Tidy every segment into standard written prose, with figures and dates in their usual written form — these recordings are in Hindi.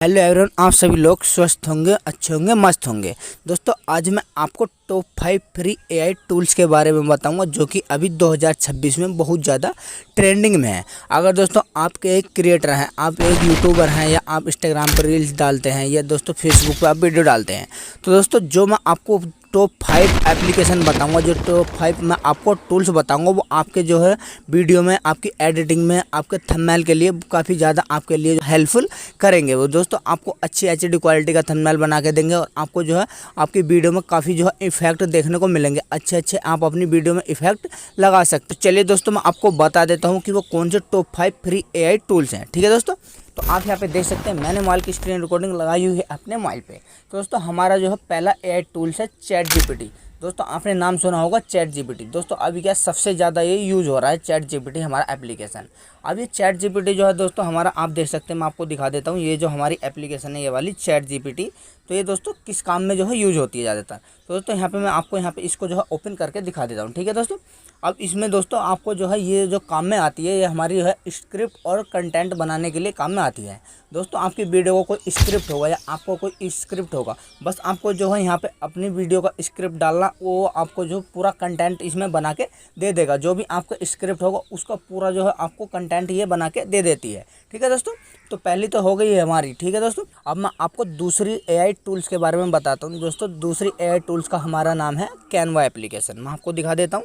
हेलो एवरीवन, आप सभी लोग स्वस्थ होंगे, अच्छे होंगे, मस्त होंगे। दोस्तों आज मैं आपको टॉप 5 फ्री एआई टूल्स के बारे में बताऊंगा जो कि अभी 2026 में बहुत ज़्यादा ट्रेंडिंग में है। अगर दोस्तों आपके एक क्रिएटर हैं, आप एक यूट्यूबर हैं या आप इंस्टाग्राम पर रील्स डालते हैं या दोस्तों फेसबुक पर आप वीडियो डालते हैं, तो दोस्तों जो मैं आपको टॉप 5 एप्लीकेशन बताऊंगा, जो टॉप 5 मैं आपको टूल्स बताऊंगा, वो आपके जो है वीडियो में, आपकी एडिटिंग में, आपके थंबनेल के लिए काफ़ी ज़्यादा आपके लिए हेल्पफुल करेंगे। वो दोस्तों आपको अच्छी एचडी क्वालिटी का थंबनेल बना के देंगे और आपको जो है आपकी वीडियो में काफ़ी जो है इफेक्ट देखने को मिलेंगे। अच्छे आप अपनी वीडियो में इफेक्ट लगा सकते। तो चलिए दोस्तों मैं आपको बता देता हूँ कि वो कौन से टॉप 5 फ्री एआई टूल्स हैं। ठीक है दोस्तों, तो आप यहाँ पे देख सकते हैं मैंने मोबाइल की स्क्रीन रिकॉर्डिंग लगाई हुई है अपने मोबाइल पे। तो दोस्तों हमारा जो है पहला एआई टूल्स है चैट जीपीटी। दोस्तों आपने नाम सुना होगा चैट जीपीटी। दोस्तों अभी क्या सबसे ज़्यादा ये यूज़ हो रहा है चैट जीपीटी हमारा एप्लीकेशन। अब ये चैट जीपीटी जो है दोस्तों हमारा, आप देख सकते हैं, मैं आपको दिखा देता हूँ। ये जो हमारी एप्लीकेशन है ये वाली चैट जीपीटी, तो ये दोस्तों किस काम में जो है यूज़ होती है ज़्यादातर। तो दोस्तों यहाँ पे मैं आपको यहाँ पे इसको जो है ओपन करके दिखा देता हूँ। ठीक है दोस्तों, अब इसमें दोस्तों आपको जो है ये जो काम में आती है, ये हमारी जो है स्क्रिप्ट और कंटेंट बनाने के लिए काम में आती है। दोस्तों आपकी वीडियो को कोई स्क्रिप्ट होगा या आपको कोई स्क्रिप्ट होगा, बस आपको जो है यहाँ पे अपनी वीडियो का स्क्रिप्ट डालना, वो आपको जो पूरा कंटेंट इसमें बना के दे देगा। जो भी आपका स्क्रिप्ट होगा उसका पूरा जो है आपको कंटेंट ये बना के दे देती है। ठीक है दोस्तों, तो पहली तो हो गई है हमारी। ठीक है दोस्तों, अब मैं आपको दूसरी एआई टूल्स के बारे में बताता हूँ। दोस्तों दूसरी एआई टूल्स का हमारा नाम है कैनवा एप्लीकेशन। मैं आपको दिखा देता हूँ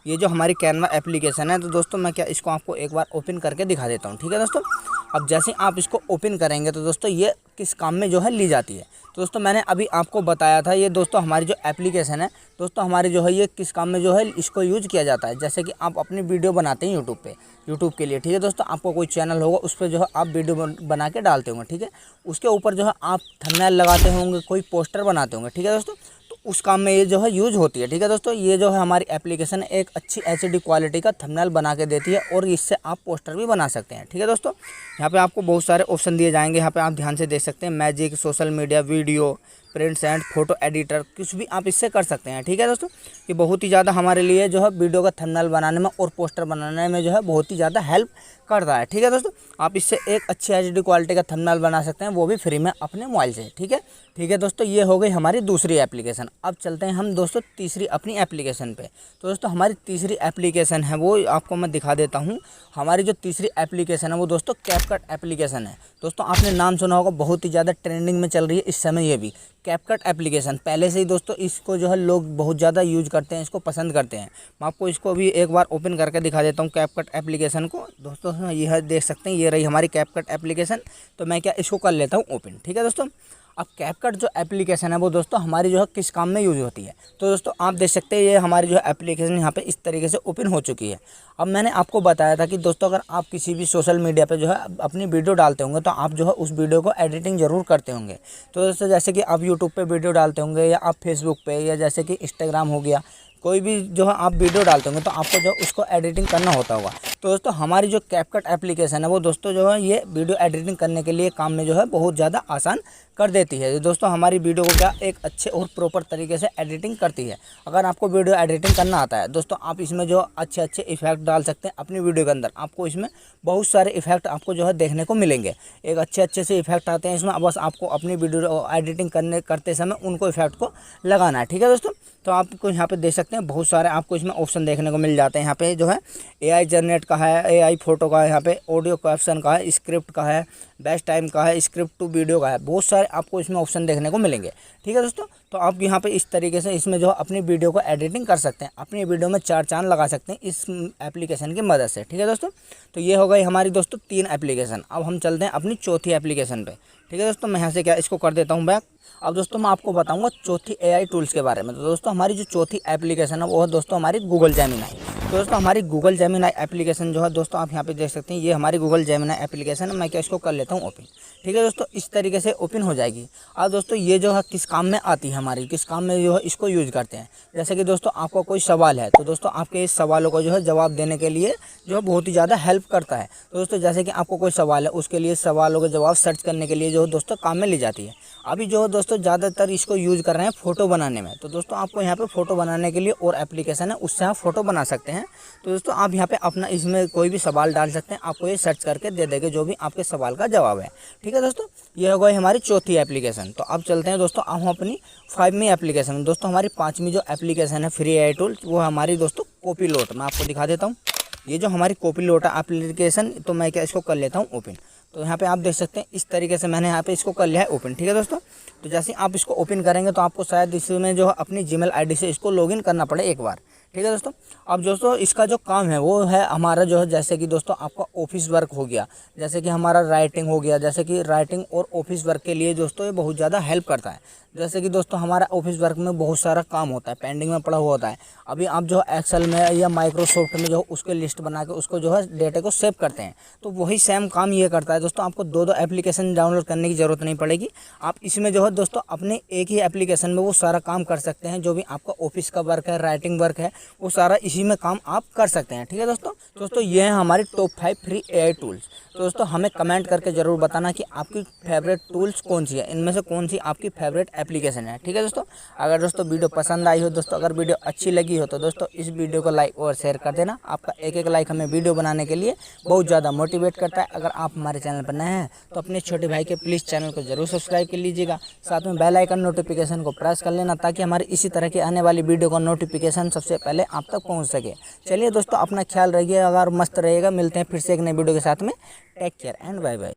ये जो हमारी कैनवा एप्लीकेशन है। तो दोस्तों मैं क्या इसको आपको एक बार ओपन करके दिखा देता हूँ। ठीक है दोस्तों, अब जैसे आप इसको ओपन करेंगे तो दोस्तों ये किस काम में जो है ली जाती है। तो दोस्तों मैंने अभी आपको बताया था, ये दोस्तों हमारी जो एप्लीकेशन है दोस्तों हमारी जो है ये किस काम में जो है इसको यूज़ किया जाता है। जैसे कि आप अपनी वीडियो बनाते हैं यूट्यूब पे, यूट्यूब के लिए। ठीक है दोस्तों, आपको कोई चैनल होगा उस पर जो है आप वीडियो बना के डालते होंगे। ठीक है, उसके ऊपर जो है आप थंबनेल लगाते होंगे, कोई पोस्टर बनाते होंगे। ठीक है दोस्तों, तो उस काम में ये जो है यूज़ होती है। ठीक है दोस्तों, ये जो है हमारी एप्लीकेशन एक अच्छी एचडी क्वालिटी का थंबनेल बना के देती है और इससे आप पोस्टर भी बना सकते हैं। ठीक है दोस्तों, यहाँ पे आपको बहुत सारे ऑप्शन दिए जाएंगे। यहाँ पे आप ध्यान से देख सकते हैं, magic, social media, video, prints and photo editor, कुछ भी आप इससे कर सकते हैं। ठीक है दोस्तों, ये बहुत ही ज़्यादा हमारे लिए जो है वीडियो का थंबनेल बनाने में और पोस्टर बनाने में जो है बहुत ही ज़्यादा हेल्प करता है। ठीक है दोस्तों, आप इससे एक अच्छी एचडी क्वालिटी का थंबनेल बना सकते हैं, वो भी फ्री में अपने मोबाइल से। ठीक है दोस्तों, ये हो गई हमारी दूसरी एप्लीकेशन। अब चलते हैं हम दोस्तों तीसरी अपनी एप्लीकेशन पे। तो दोस्तों हमारी तीसरी एप्लीकेशन है वो आपको मैं दिखा देता हूँ। हमारी जो तीसरी एप्लीकेशन है वो दोस्तों कैपकट एप्लीकेशन है। दोस्तों आपने नाम सुना होगा, बहुत ही ज़्यादा ट्रेंडिंग में चल रही है इस समय ये भी कैपकट एप्लीकेशन। पहले से ही दोस्तों इसको जो है लोग बहुत ज़्यादा यूज करते हैं, इसको पसंद करते हैं। मैं आपको इसको भी एक बार ओपन करके दिखा देता हूँ कैपकट एप्लीकेशन को। दोस्तों यह देख सकते हैं, ये रही हमारी कैपकट एप्लीकेशन। तो मैं क्या इसको कर लेता हूँ ओपन। ठीक है दोस्तों, अब कैपकट जो एप्लीकेशन है वो दोस्तों हमारी जो है किस काम में यूज़ होती है। तो दोस्तों आप देख सकते हैं ये हमारी जो है एप्लीकेशन यहाँ पे इस तरीके से ओपन हो चुकी है। अब मैंने आपको बताया था कि दोस्तों अगर आप किसी भी सोशल मीडिया पे जो है अपनी वीडियो डालते होंगे तो आप जो है उस वीडियो को एडिटिंग ज़रूर करते होंगे। तो दोस्तों जैसे कि आप यूट्यूब पर वीडियो डालते होंगे या आप फेसबुक पर या जैसे कि इंस्टाग्राम हो गया, कोई भी जो है आप वीडियो डालते होंगे तो आपको जो उसको एडिटिंग करना होता होगा। तो दोस्तों हमारी जो कैपकट एप्लीकेशन है वो दोस्तों जो है ये वीडियो एडिटिंग करने के लिए काम में जो है बहुत ज़्यादा आसान कर देती है। दोस्तों हमारी वीडियो को क्या एक अच्छे और प्रॉपर तरीके से एडिटिंग करती है। अगर आपको वीडियो एडिटिंग करना आता है दोस्तों, आप इसमें जो अच्छे इफेक्ट डाल सकते हैं अपनी वीडियो के अंदर। आपको इसमें बहुत सारे इफेक्ट आपको जो है देखने को मिलेंगे। एक अच्छे से इफेक्ट आते हैं इसमें, बस आपको अपनी वीडियो एडिटिंग करते समय उनको इफेक्ट को लगाना है। ठीक है दोस्तों, तो आपको यहाँ पे देख सकते हैं बहुत सारे आपको इसमें ऑप्शन देखने को मिल जाते हैं। यहाँ पे जो है एआई जनरेट का है, एआई फोटो का है, यहाँ पे ऑडियो कैप्शन का है, स्क्रिप्ट का है, बेस्ट टाइम का है, स्क्रिप्ट टू वीडियो का है, बहुत सारे आपको इसमें ऑप्शन देखने को मिलेंगे। ठीक है दोस्तों, तो आप यहाँ पे इस तरीके से इसमें जो है अपनी वीडियो को एडिटिंग कर सकते हैं, अपनी वीडियो में चार चांद लगा सकते हैं इस एप्लीकेशन की मदद से। ठीक है दोस्तों, तो ये हो गई हमारी दोस्तों 3 एप्लीकेशन। अब हम चलते हैं अपनी चौथी एप्लीकेशन पे। ठीक है दोस्तों, मैं यहाँ से क्या इसको कर देता हूँ बैक। अब दोस्तों मैं आपको बताऊंगा चौथी एआई टूल्स के बारे में। तो दोस्तों हमारी जो चौथी एप्लीकेशन है वो है दोस्तों हमारी गूगल जेमिनी। तो दोस्तों हमारी गूगल जेमिनी एप्लीकेशन जो है दोस्तों आप यहाँ पे देख सकते हैं, ये हमारी गूगल जेमिनी एप्लीकेशन है। मैं क्या इसको कर लेता हूँ ओपन। ठीक है दोस्तों, इस तरीके से ओपन हो जाएगी। अब दोस्तों ये जो है किस काम में आती है, हमारी किस काम में जो है इसको यूज़ करते हैं। जैसे कि दोस्तों आपका कोई सवाल है तो दोस्तों आपके इस सवालों को जो है जवाब देने के लिए जो है बहुत ही ज़्यादा हेल्प करता है। तो दोस्तों जैसे कि आपको कोई सवाल है उसके लिए सवालों के जवाब सर्च करने के लिए जो है दोस्तों काम में ली जाती है। अभी जो है दोस्तों ज़्यादातर इसको यूज़ कर रहे हैं फ़ोटो बनाने में। तो दोस्तों आपको यहाँ पे फ़ोटो बनाने के लिए और एप्लीकेशन है, उससे आप फ़ोटो बना सकते हैं। हैं। तो दोस्तों आप यहाँ पे अपना इसमें कोई भी सवाल डाल सकते हैं, आपको ये सर्च करके दे देंगे जो भी आपके सवाल का जवाब है। ठीक है दोस्तों, ये हो गई हमारी चौथी एप्लीकेशन। तो अब चलते हैं दोस्तों हम अपनी 5वीं एप्लीकेशन। दोस्तों हमारी 5वीं जो एप्लीकेशन है फ्री AI टूल, वो हमारी दोस्तों कॉपीलोट। मैं आपको दिखा देता हूँ, ये जो हमारी कॉपीलोट है एप्लीकेशन, तो मैं क्या इसको कर लेता हूँ ओपन। तो यहाँ पे आप देख सकते हैं इस तरीके से मैंने यहाँ पे इसको कर लिया है ओपन। ठीक है दोस्तों, तो जैसे आप इसको ओपन करेंगे तो आपको शायद इसमें जो है अपनी जीमेल आईडी से इसको लॉगिन करना पड़े एक बार। ठीक है दोस्तों, अब दोस्तों इसका जो काम है वो है हमारा जो है, जैसे कि दोस्तों आपका ऑफिस वर्क हो गया, जैसे कि हमारा राइटिंग हो गया, जैसे कि राइटिंग और ऑफिस वर्क के लिए दोस्तों ये बहुत ज़्यादा हेल्प करता है। जैसे कि दोस्तों हमारा ऑफिस वर्क में बहुत सारा काम होता है, पेंडिंग में पड़ा हुआ होता है। अभी आप जो एक्सेल में या माइक्रोसॉफ्ट में जो उसके लिस्ट बना के उसको जो है डेटा को सेव करते हैं, तो वही सेम काम ये करता है। दोस्तों आपको दो एप्लीकेशन डाउनलोड करने की ज़रूरत नहीं पड़ेगी। आप इसमें जो है दोस्तों अपने एक ही एप्लीकेशन में वो सारा काम कर सकते हैं, जो भी आपका ऑफिस का वर्क है, राइटिंग वर्क है, वो सारा इसी में काम आप कर सकते हैं। ठीक है दोस्तों ये है हमारी टॉप 5 फ्री AI टूल्स। तो दोस्तों हमें कमेंट करके ज़रूर बताना कि आपकी फेवरेट टूल्स कौन सी है, इनमें से कौन सी आपकी फेवरेट एप्लीकेशन है। ठीक है दोस्तों, अगर दोस्तों वीडियो पसंद आई हो दोस्तों, अगर वीडियो अच्छी लगी हो तो दोस्तों इस वीडियो को लाइक और शेयर कर देना। आपका एक लाइक हमें वीडियो बनाने के लिए बहुत ज़्यादा मोटिवेट करता है। अगर आप हमारे चैनल पर नए हैं तो अपने छोटे भाई के प्लीज़ चैनल को जरूर सब्सक्राइब कर लीजिएगा, साथ में बेल आइकन नोटिफिकेशन को प्रेस कर लेना, ताकि हमारी इसी तरह की आने वाली वीडियो का नोटिफिकेशन सबसे पहले आप तक पहुँच सके। चलिए दोस्तों अपना ख्याल रखिए, अगर मस्त रहेगा। मिलते हैं फिर से एक नई वीडियो के साथ में। Take care and bye bye.